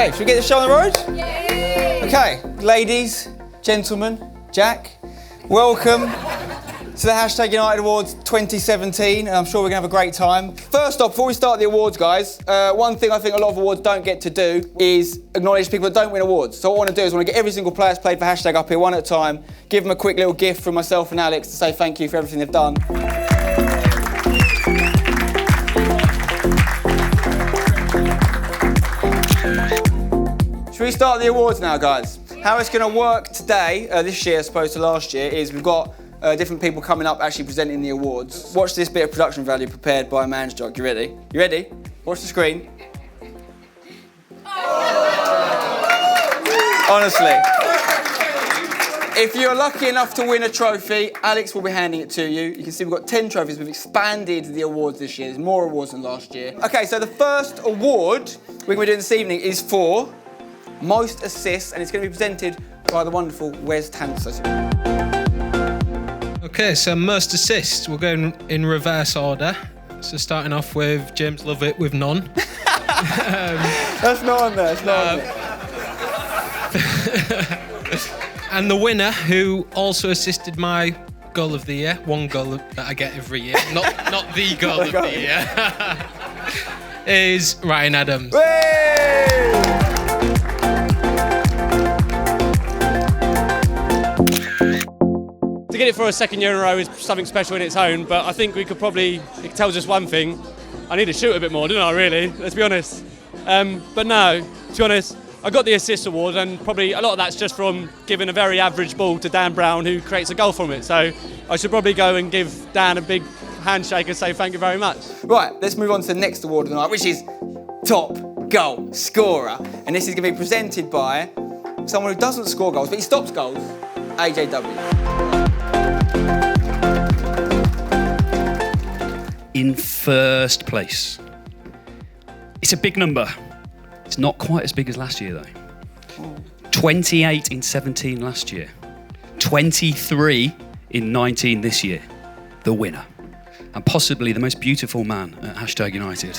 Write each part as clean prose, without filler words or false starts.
Okay, should we get the show on the road? Yeah. Okay, ladies, gentlemen, Jack, welcome to the Hashtag United Awards 2017. I'm sure we're going to have a great time. First off, before we start the awards, guys, one thing I think a lot of awards don't get to do is acknowledge people that don't win awards. So what I want to do is I want to get every single player that's played for Hashtag up here one at a time, give them a quick little gift from myself and Alex to say thank you for everything they've done. Should we start the awards now, guys? How it's going to work today, this year as opposed to last year, is we've got different people coming up actually presenting the awards. Watch this bit of production value prepared by Man's Jog. You ready? You ready? Watch the screen. Honestly, if you're lucky enough to win a trophy, Alex will be handing it to you. You can see we've got 10 trophies. We've expanded the awards this year. There's more awards than last year. Okay, so the first award we're going to be doing this evening is for most assists, and it's going to be presented by the wonderful Wes Tanser. Okay, so most assists, we'll go in reverse order. So starting off with James Lovett with none. That's not on there, that's not on there. And the winner, who also assisted my goal of the year, one goal that I get every year, not the goal of the year, is Ryan Adams. Hey! To get it for a second year in a row is something special in its own, but I think it tells us one thing. I need to shoot a bit more, don't I, really? Let's be honest. But no, to be honest, I got the assist award, and probably a lot of that's just from giving a very average ball to Dan Brown, who creates a goal from it. So I should probably go and give Dan a big handshake and say thank you very much. Right, let's move on to the next award of the night, which is Top Goal Scorer. And this is going to be presented by someone who doesn't score goals, but he stops goals, AJW. In first place. It's a big number. It's not quite as big as last year, though. 28 in 17 last year. 23 in 19 this year. The winner. And possibly the most beautiful man at Hashtag United.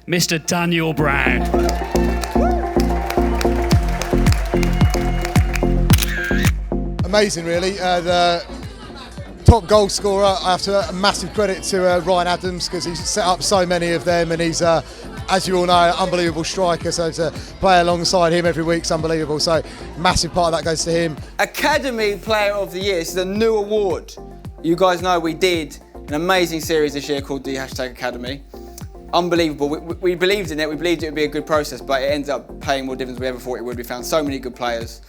Mr. Daniel Brown. Amazing, really. The top goal scorer, I have to a massive credit to Ryan Adams, because he's set up so many of them, and he's, as you all know, an unbelievable striker, so to play alongside him every week's unbelievable, so massive part of that goes to him. Academy Player of the Year. This is a new award. You guys know we did an amazing series this year called the Hashtag Academy. Unbelievable. We believed in it, we believed it would be a good process, but it ends up paying more dividends than we ever thought it would. We found so many good players.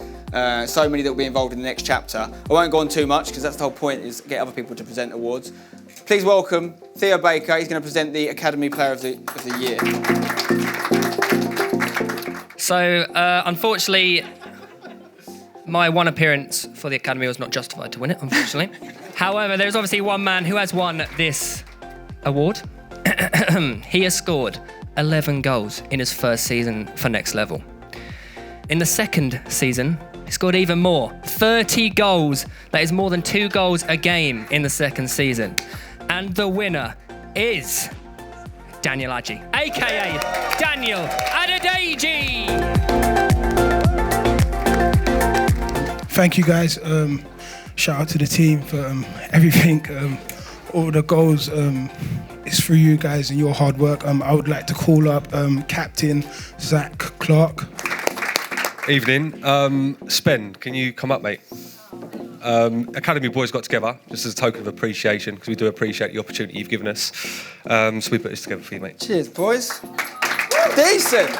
So many that will be involved in the next chapter. I won't go on too much because that's the whole point, is get other people to present awards. Please welcome Theo Baker. He's going to present the Academy Player of the Year. So, unfortunately, my one appearance for the Academy was not justified to win it, unfortunately. However, there's obviously one man who has won this award. He has scored 11 goals in his first season for Next Level. In the second season, he scored even more, 30 goals. That is more than 2 goals a game in the second season. And the winner is Daniel Adji, aka Daniel Adedeji. Thank you, guys. Shout out to the team for everything. All the goals, it's through you guys and your hard work. I would like to call up Captain Zach Clark. Evening. Spen, can you come up, mate? Academy boys got together just as a token of appreciation, because we do appreciate the opportunity you've given us. So we put this together for you, mate. Cheers, boys. Decent.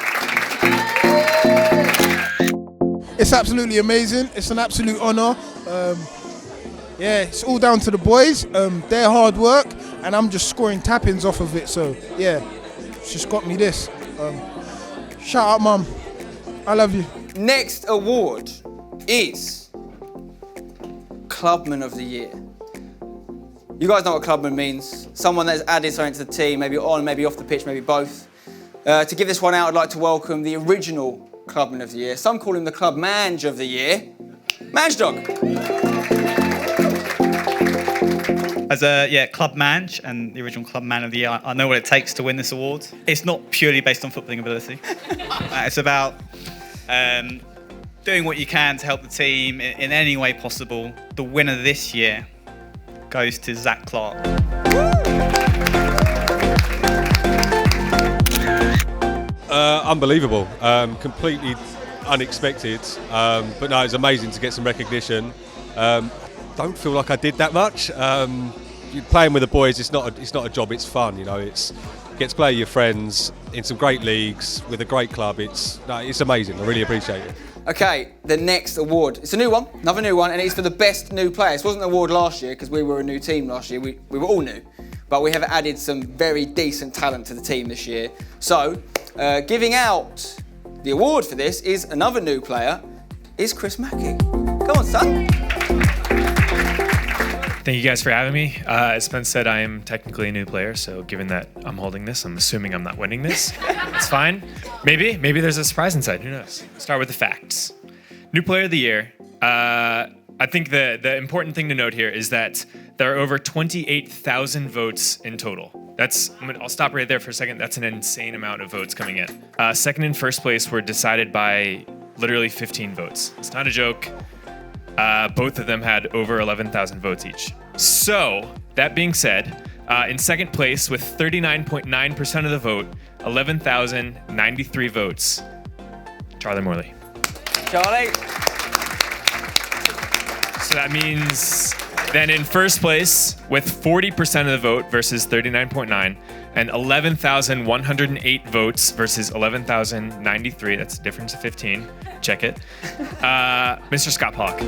It's absolutely amazing. It's an absolute honour. Yeah, it's all down to the boys. Their hard work, and I'm just scoring tap-ins off of it. So yeah, it's just got me this. Shout out, Mum. I love you. Next award is Clubman of the Year. You guys know what Clubman means. Someone that has added something to the team, maybe on, maybe off the pitch, maybe both. To give this one out, I'd like to welcome the original Clubman of the Year. Some call him the Clubman of the Year. Man's Dog. As a Clubman and the original Clubman of the Year, I know what it takes to win this award. It's not purely based on footballing ability. It's about doing what you can to help the team in any way possible. The winner this year goes to Zach Clark. Unbelievable. Completely unexpected. But no, it's amazing to get some recognition. Don't feel like I did that much. Playing with the boys, it's not a job. It's fun, you know. It's get to play with your friends in some great leagues with a great club. It's amazing. I really appreciate it. Okay, the next award. It's a new one, another new one, and it's for the best new player. This wasn't an award last year because we were a new team last year. We were all new, but we have added some very decent talent to the team this year. So, giving out the award for this is another new player. Is Chris Mackey? Come on, son. Thank you guys for having me. As Spence said, I am technically a new player, so given that I'm holding this, I'm assuming I'm not winning this. That's fine. Maybe there's a surprise inside, who knows? Start with the facts. New player of the year. I think the important thing to note here is that there are over 28,000 votes in total. I'll stop right there for a second. That's an insane amount of votes coming in. Second and first place were decided by literally 15 votes. It's not a joke. Both of them had over 11,000 votes each. So, that being said, in second place with 39.9% of the vote, 11,093 votes, Charlie Morley. Charlie. So that means then in first place with 40% of the vote versus 39.9 and 11,108 votes versus 11,093, that's a difference of 15, check it, Mr. Scott Pollock.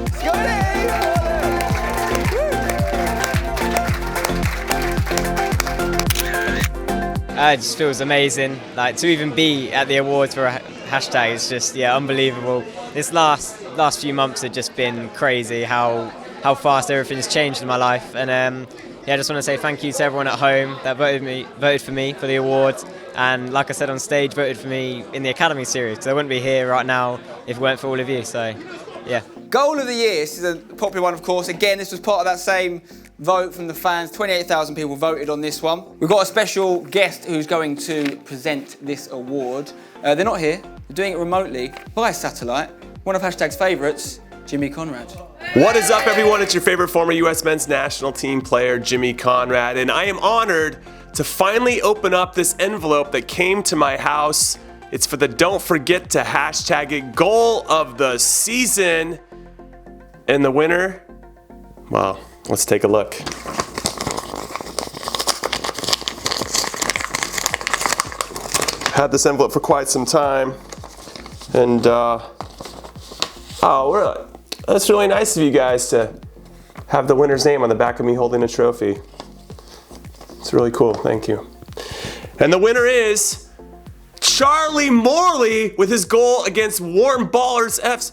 It just feels amazing. Like to even be at the awards for a hashtag is just unbelievable. This last few months have just been crazy. How fast everything's changed in my life, and I just want to say thank you to everyone at home that voted for me for the awards, and like I said on stage, voted for me in the Academy series. Because I wouldn't be here right now if it weren't for all of you. So, yeah. Goal of the year. This is a popular one, of course. Again, this was part of that same vote from the fans. 28,000 people voted on this one. We've got a special guest who's going to present this award. They're not here. They're doing it remotely by satellite. One of Hashtag's favourites, Jimmy Conrad. What is up, everyone? It's your favorite former U.S. men's national team player, Jimmy Conrad, and I am honored to finally open up this envelope that came to my house. It's for the Don't Forget to Hashtag It goal of the season. And the winner, well, let's take a look. Had this envelope for quite some time, and that's really nice of you guys to have the winner's name on the back of me holding a trophy. It's really cool, thank you. And the winner is Charlie Morley with his goal against Warren Ballers F's.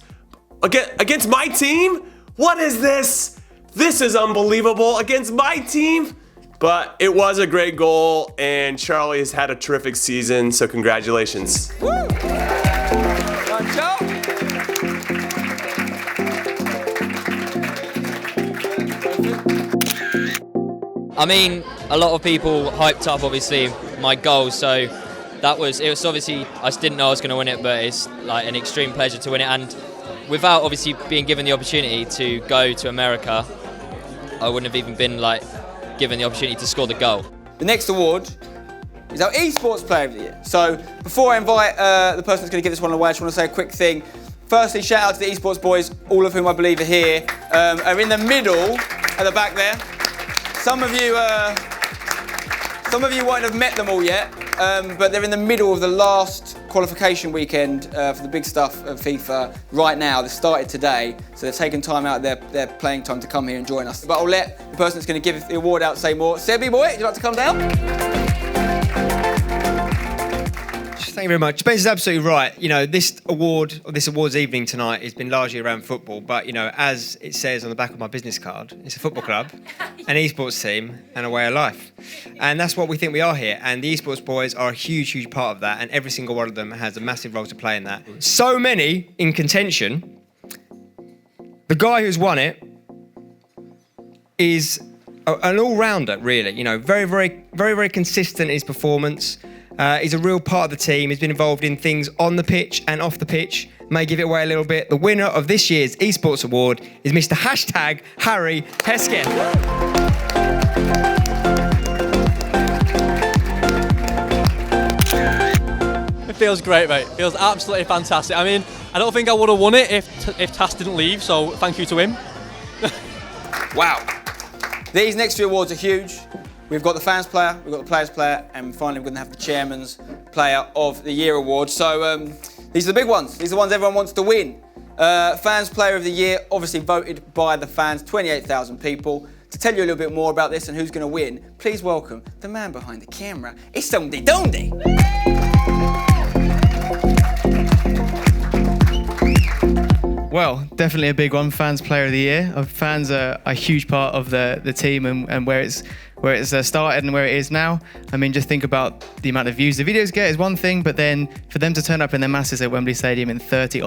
Against my team? What is this? This is unbelievable. Against my team? But it was a great goal, and Charlie has had a terrific season, so congratulations. Woo! I mean, a lot of people hyped up, obviously, my goal, so it was obviously, I just didn't know I was going to win it, but it's like an extreme pleasure to win it, and without obviously being given the opportunity to go to America, I wouldn't have even been given the opportunity to score the goal. The next award is our Esports Player of the Year. So before I invite the person who's going to give this one away, I just want to say a quick thing. Firstly, shout out to the Esports boys, all of whom I believe are here, are in the middle at the back there. Some of you won't have met them all yet, but they're in the middle of the last qualification weekend for the big stuff of FIFA right now. They started today, so they've taken time out of their playing time to come here and join us. But I'll let the person that's going to give the award out say more. Sebi boy, would you like to come down? Thank you very much. Spence is absolutely right. You know, this awards evening tonight has been largely around football, but, you know, as it says on the back of my business card, it's a football club, an esports team, and a way of life. And that's what we think we are here. And the esports boys are a huge, huge part of that, and every single one of them has a massive role to play in that. So many in contention. The guy who's won it is an all-rounder, really. You know, very consistent in his performance. He's a real part of the team. He's been involved in things on the pitch and off the pitch. May give it away a little bit. The winner of this year's Esports Award is Mr. Harry Heskin. It feels great, mate. It feels absolutely fantastic. I mean, I don't think I would have won it if Tass didn't leave, so thank you to him. Wow. These next few awards are huge. We've got the fans player, we've got the players player, and finally we're going to have the chairman's player of the year award. So these are the big ones. These are the ones everyone wants to win. Fans player of the year, obviously voted by the fans, 28,000 people. To tell you a little bit more about this and who's going to win, please welcome the man behind the camera. It's Somdy Dondy. Well, definitely a big one. Fans Player of the Year. Fans are a huge part of the team and where it's started and where it is now. I mean, just think about the amount of views the videos get is one thing, but then for them to turn up in their masses at Wembley Stadium in 35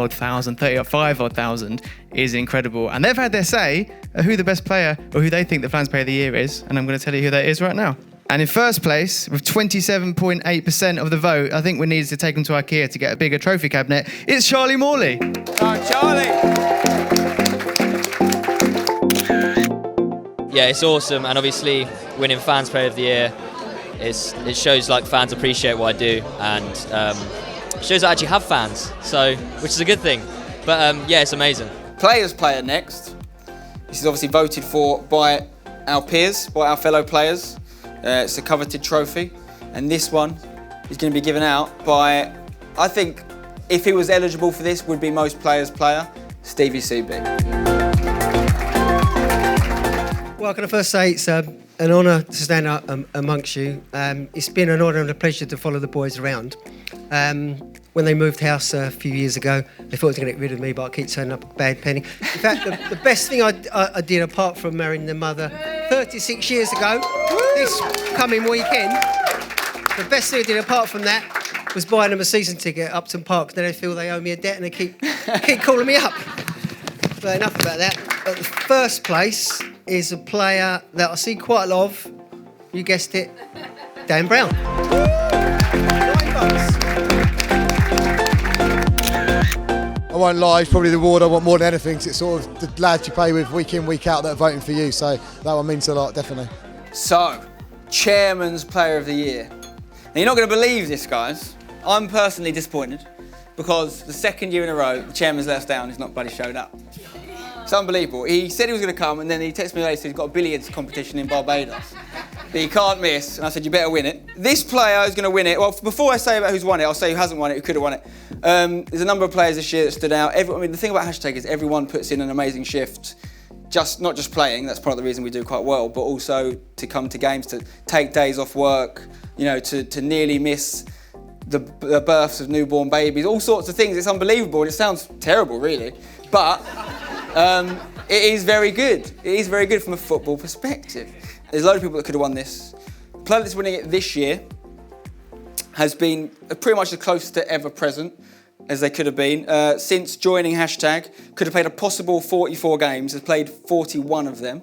odd thousand is incredible. And they've had their say who the best player or who they think the Fans Player of the Year is, and I'm going to tell you who that is right now. And in first place, with 27.8% of the vote, I think we needed to take them to IKEA to get a bigger trophy cabinet. It's Charlie Morley. Oh, Charlie! Yeah, it's awesome, and obviously winning Fans Player of the Year, it shows like fans appreciate what I do, and shows I actually have fans, so which is a good thing. But yeah, it's amazing. Players player next. This is obviously voted for by our peers, by our fellow players. It's a coveted trophy, and this one is going to be given out by, I think, if he was eligible for this, would be most players' player, Stevie CB. Well, can I first say it's an honour to stand up amongst you. It's been an honour and a pleasure to follow the boys around. When they moved house a few years ago, they thought they were going to get rid of me, but I keep turning up a bad penny. In fact, the best thing I did, apart from marrying their mother 36 years ago, this coming weekend, the best thing I did apart from that was buying them a season ticket at Upton Park. Then they feel they owe me a debt and they keep calling me up. But enough about that. But the first place is a player that I see quite a lot of. You guessed it, Dan Brown. I won't lie, it's probably the award I want more than anything, 'cause it's sort of the lads you play with week in, week out that are voting for you, so that one means a lot, definitely. So, Chairman's Player of the Year. Now, you're not going to believe this, guys. I'm personally disappointed because the second year in a row, the Chairman's let us down, he's not bloody showed up. It's unbelievable. He said he was going to come, and then he texted me later, he's got a billiards competition in Barbados that he can't miss, and I said, you better win it. This player is going to win it. Well, before I say about who's won it, I'll say who hasn't won it, who could have won it. There's a number of players this year that stood out. I mean, the thing about Hashtag is everyone puts in an amazing shift, not just playing, that's part of the reason we do quite well, but also to come to games, to take days off work, you know, to nearly miss the births of newborn babies, all sorts of things. It's unbelievable, and it sounds terrible, really. But it is very good. It is very good from a football perspective. There's a load of people that could have won this. The player that's winning it this year has been pretty much the closest to ever present as they could have been. Since joining Hashtag, could have played a possible 44 games, has played 41 of them,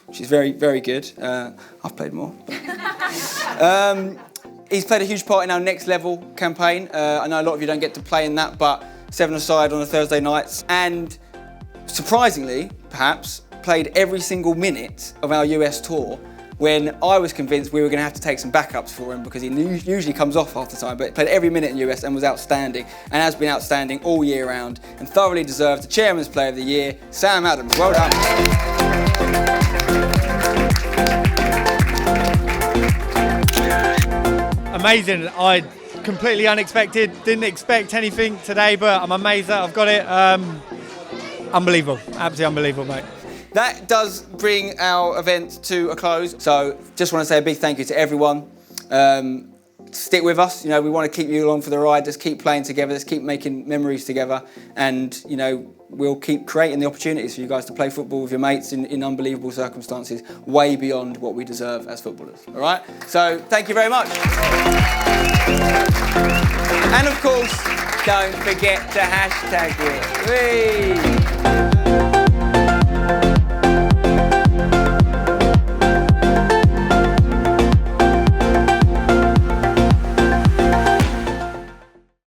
which is very, very good. I've played more. He's played a huge part in our Next Level campaign. I know a lot of you don't get to play in that, but 7-a-side on a Thursday nights. And surprisingly, perhaps, played every single minute of our US tour when I was convinced we were going to have to take some backups for him because he usually comes off half the time, but played every minute in US and was outstanding, and has been outstanding all year round, and thoroughly deserved the Chairman's Player of the Year, Sam Adams. Well done. Amazing. I completely unexpected, didn't expect anything today, but I'm amazed that I've got it. Unbelievable, absolutely unbelievable, mate. That does bring our event to a close. So just want to say a big thank you to everyone. Stick with us, you know, we want to keep you along for the ride. Just keep playing together, let's keep making memories together, and you know, we'll keep creating the opportunities for you guys to play football with your mates in unbelievable circumstances, way beyond what we deserve as footballers. All right? So thank you very much. And of course, don't forget to hashtag it. Whee!